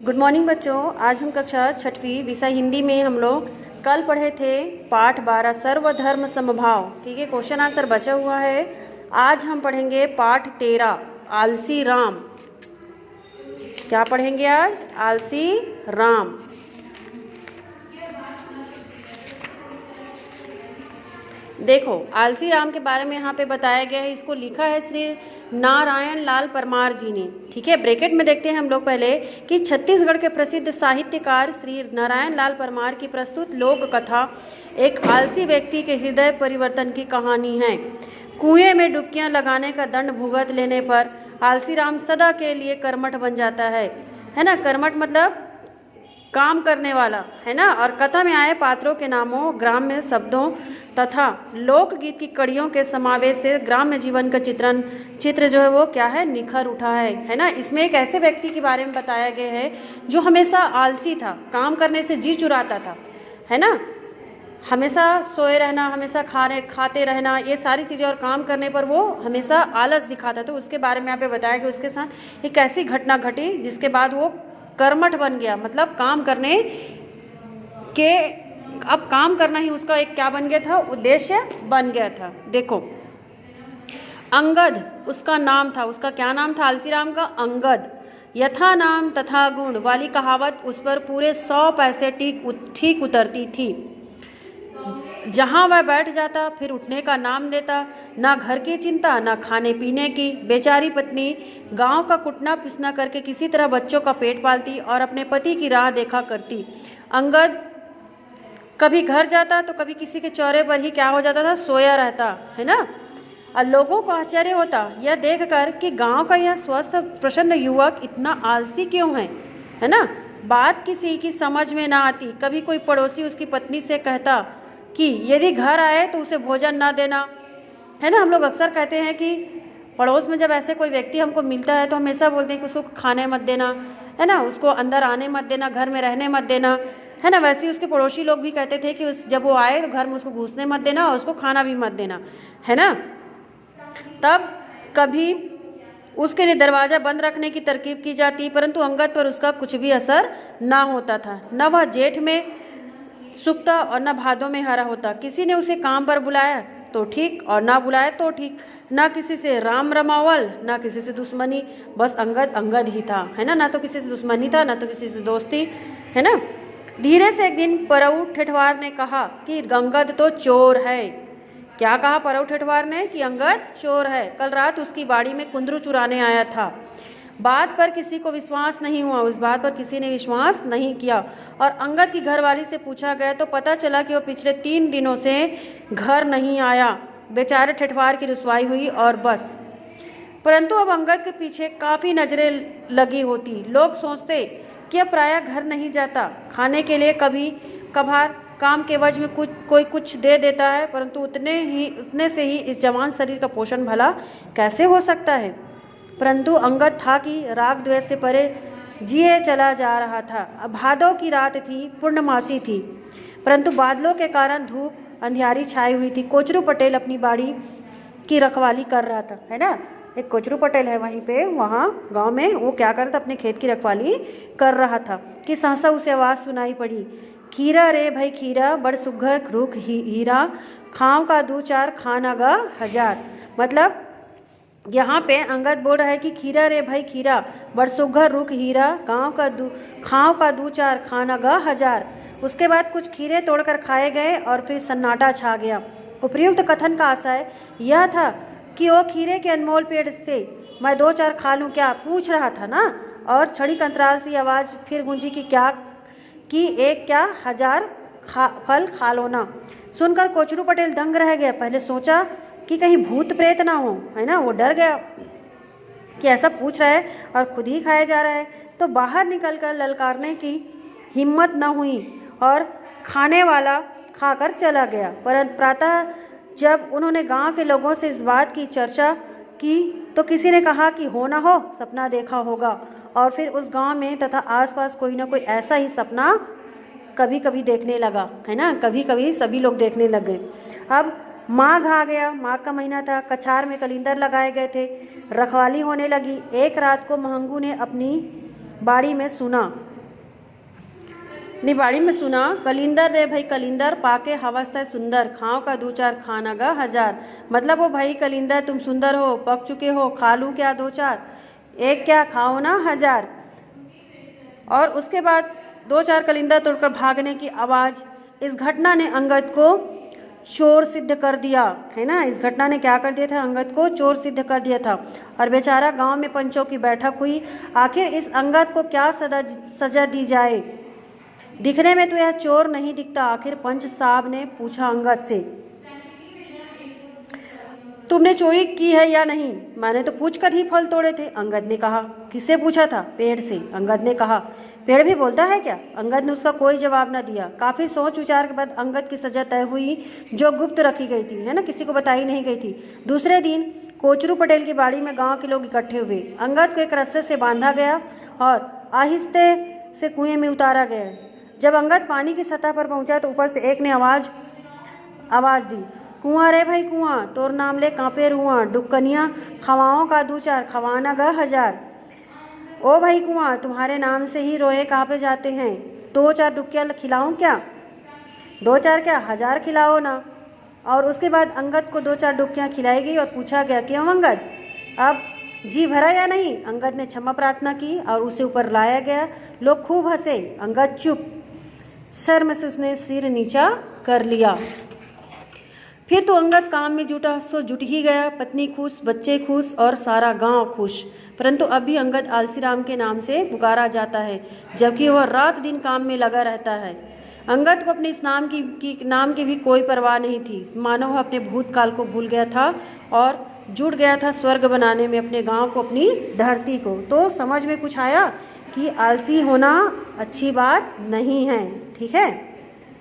Good morning बच्चों। आज हम कक्षा छठवीं विषय हिंदी में हम लोग कल पढ़े थे पाठ 12 सर्वधर्म समभाव। ठीक है, क्वेश्चन आंसर बचा हुआ है। आज हम पढ़ेंगे पाठ 13 आलसी राम। क्या पढ़ेंगे आज? आलसी राम। देखो, आलसी राम के बारे में यहाँ पे बताया गया है। इसको लिखा है श्री नारायण लाल परमार जी ने। ठीक है, ब्रैकेट में देखते हैं हम लोग पहले कि छत्तीसगढ़ के प्रसिद्ध साहित्यकार श्री नारायण लाल परमार की प्रस्तुत लोक कथा एक आलसी व्यक्ति के हृदय परिवर्तन की कहानी है। कुएं में डुबकियां लगाने का दंड भुगत लेने पर आलसी राम सदा के लिए कर्मठ बन जाता है ना। कर्मठ मतलब काम करने वाला, है ना। और कथा में आए पात्रों के नामों, ग्राम्य शब्दों तथा लोकगीत की कड़ियों के समावेश से ग्राम्य जीवन का चित्र जो है वो क्या है, निखर उठा है ना। इसमें एक ऐसे व्यक्ति के बारे में बताया गया है जो हमेशा आलसी था, काम करने से जी चुराता था, है ना। हमेशा सोए रहना, हमेशा खाते रहना, ये सारी चीज़ें, और काम करने पर वो हमेशा आलस दिखाता। तो उसके बारे में यहाँ पे बताया कि उसके साथ एक ऐसी घटना घटी जिसके बाद वो कर्मठ बन गया। मतलब काम करने के, अब काम करना ही उसका एक क्या बन गया था, उद्देश्य बन गया था। देखो, अंगद उसका नाम था। उसका क्या नाम था? आलसी राम का अंगद। यथा नाम तथा गुण वाली कहावत उस पर पूरे 100 पैसे ठीक उतरती थी। जहाँ वह बैठ जाता फिर उठने का नाम लेता। ना घर की चिंता, ना खाने पीने की। बेचारी पत्नी गांव का कुटना पिसना करके किसी तरह बच्चों का पेट पालती और अपने पति की राह देखा करती। अंगद कभी घर जाता तो कभी किसी के चौरे पर ही क्या हो जाता था, सोया रहता, है ना। और लोगों को आश्चर्य होता यह देखकर कि गांव का यह स्वस्थ प्रसन्न युवक इतना आलसी क्यों है ना। बात किसी की समझ में ना आती। कभी कोई पड़ोसी उसकी पत्नी से कहता कि यदि घर आए तो उसे भोजन ना देना, है ना। हम लोग अक्सर कहते हैं कि पड़ोस में जब ऐसे कोई व्यक्ति हमको मिलता है तो हमेशा बोलते हैं कि उसको खाने मत देना, है ना, उसको अंदर आने मत देना, घर में रहने मत देना, है ना। वैसे ही उसके पड़ोसी लोग भी कहते थे कि जब वो आए तो घर में उसको घुसने मत देना और उसको खाना भी मत देना, है ना। तब कभी उसके लिए दरवाज़ा बंद रखने की तरकीब की जाती, परंतु अंगद पर उसका कुछ भी असर ना होता था। न वह जेठ में सूखता और न भादों में हरा होता। किसी ने उसे काम पर बुलाया तो ठीक और ना बुलाया तो ठीक। ना किसी से राम रमावल, ना किसी से दुश्मनी। बस अंगद अंगद ही था, है ना। ना तो किसी से दुश्मनी था, ना तो किसी से दोस्ती, है ना। धीरे से एक दिन परऊ ठेठवार ने कहा कि अंगद तो चोर है। क्या कहा परऊ ठेठवार ने? कि अंगद चोर है। कल रात उसकी बाड़ी में कुंदरू चुराने आया था। बात पर किसी को विश्वास नहीं हुआ। उस बात पर किसी ने विश्वास नहीं किया और अंगद की घरवाली से पूछा गया तो पता चला कि वो पिछले 3 दिनों से घर नहीं आया। बेचारे ठेठवार की रुसवाई हुई और बस। परंतु अब अंगद के पीछे काफ़ी नज़रें लगी होती। लोग सोचते कि अब प्रायः घर नहीं जाता। खाने के लिए कभी कभार काम के एवज में कोई कुछ दे देता है, परंतु उतने से ही इस जवान शरीर का पोषण भला कैसे हो सकता है। परंतु अंगद था कि राग द्वेष से परे जिए चला जा रहा था। अब भादों की रात थी, पूर्णमासी थी, परंतु बादलों के कारण धूप अंधियारी छाई हुई थी। कोचरू पटेल अपनी बाड़ी की रखवाली कर रहा था, है ना। एक कोचरू पटेल है वहीं पे, वहाँ गांव में, वो क्या कर रहा था, अपने खेत की रखवाली कर रहा था कि सहसा उसे आवाज़ सुनाई पड़ी, खीरा रे भाई खीरा, बड़ सुघर रूख हीरा, खाँव का 2-4 खाना गा 1000। मतलब यहाँ पे अंगद बोल रहा है कि खीरा रे भाई खीरा, बड़ सुघर रुख हीरा, खाँव का 2-4 खाना गा 1000। उसके बाद कुछ खीरे तोड़कर खाए गए और फिर सन्नाटा छा गया। उपर्युक्त कथन का आशय यह था कि वो खीरे के अनमोल पेड़ से मैं 2-4 खा लूँ क्या, पूछ रहा था ना। और क्षणिक अंतराल सी आवाज़ फिर गूंजी कि एक क्या 1000 फल खा लो ना। सुनकर कोचरू पटेल दंग रह गया। पहले सोचा कि कहीं भूत प्रेत ना हो, है ना। वो डर गया कि ऐसा पूछ रहा है और खुद ही खाया जा रहा है। तो बाहर निकलकर ललकारने की हिम्मत न हुई और खाने वाला खाकर चला गया। परंतु प्रातः जब उन्होंने गांव के लोगों से इस बात की चर्चा की तो किसी ने कहा कि हो ना हो सपना देखा होगा। और फिर उस गांव में तथा आसपास कोई ना कोई ऐसा ही सपना कभी कभी देखने लगा, है ना। कभी कभी सभी लोग देखने लग गए। अब माघ आ गया, माघ का महीना था। कछार में कलिंदर लगाए गए थे, रखवाली होने लगी। एक रात को महंगू ने अपनी बाड़ी में सुना निबाड़ी में सुना, कलिंदर रे भाई कलिंदर पाके हवस है सुंदर, खाओ का दो चार खाना गा हजार। मतलब वो भाई कलिंदर तुम सुंदर हो, पक चुके हो, खा लूँ क्या दो चार, एक क्या खाओ ना हजार। और उसके बाद दो चार कलिंदर तोड़कर भागने की आवाज़। इस घटना ने अंगद को चोर सिद्ध कर दिया, है ना। इस घटना ने क्या कर दिया था, अंगद को चोर सिद्ध कर दिया था। और बेचारा गांव में पंचों की बैठक हुई। आखिर इस अंगद को क्या सजा दी जाए। दिखने में तो यह चोर नहीं दिखता। आखिर पंच साहब ने पूछा अंगद से, तुमने चोरी की है या नहीं। मैंने तो पूछ कर ही फल तोड़े थे, अंगद ने कहा। किससे पूछा था, पेड़ से, अंगद ने कहा। पेड़ भी बोलता है क्या, अंगद ने उसका कोई जवाब न दिया। काफ़ी सोच विचार के बाद अंगद की सजा तय हुई, जो गुप्त रखी गई थी, है ना, किसी को बताई नहीं गई थी। दूसरे दिन कोचरू पटेल की बाड़ी में गांव के लोग इकट्ठे हुए। अंगद को एक रस्से से बांधा गया और आहिस्ते से कुएं में उतारा गया। जब अंगद पानी की सतह पर पहुंचा तो ऊपर से एक ने आवाज़ दी, कुआं रे भाई कुआं, तोर नाम ले कांपे रुआं, डुक्कनिया खवाओं का दो चार, खवाना गा हजार। ओ भाई कुआं, तुम्हारे नाम से ही रोए कांपे जाते हैं, दो चार डुक्कियाँ खिलाऊं क्या, दो चार क्या हजार खिलाओ ना। और उसके बाद अंगद को दो चार डुक्कियाँ खिलाई गई और पूछा गया, क्यों अंगद, अब जी भरा या नहीं। अंगद ने क्षमा प्रार्थना की और उसे ऊपर लाया गया। लोग खूब हंसे। अंगद चुप, शर्म में से उसने सिर नीचा कर लिया। फिर तो अंगद काम में जुटा, सो जुट ही गया। पत्नी खुश, बच्चे खुश और सारा गांव खुश। परंतु अब भी अंगद आलसीराम के नाम से पुकारा जाता है, जबकि वह रात दिन काम में लगा रहता है। अंगद को अपने इस नाम की भी कोई परवाह नहीं थी। मानो वह अपने भूतकाल को भूल गया था और जुट गया था स्वर्ग बनाने में अपने गांव को, अपनी धरती को। तो समझ में कुछ आया कि आलसी होना अच्छी बात नहीं है, ठीक है।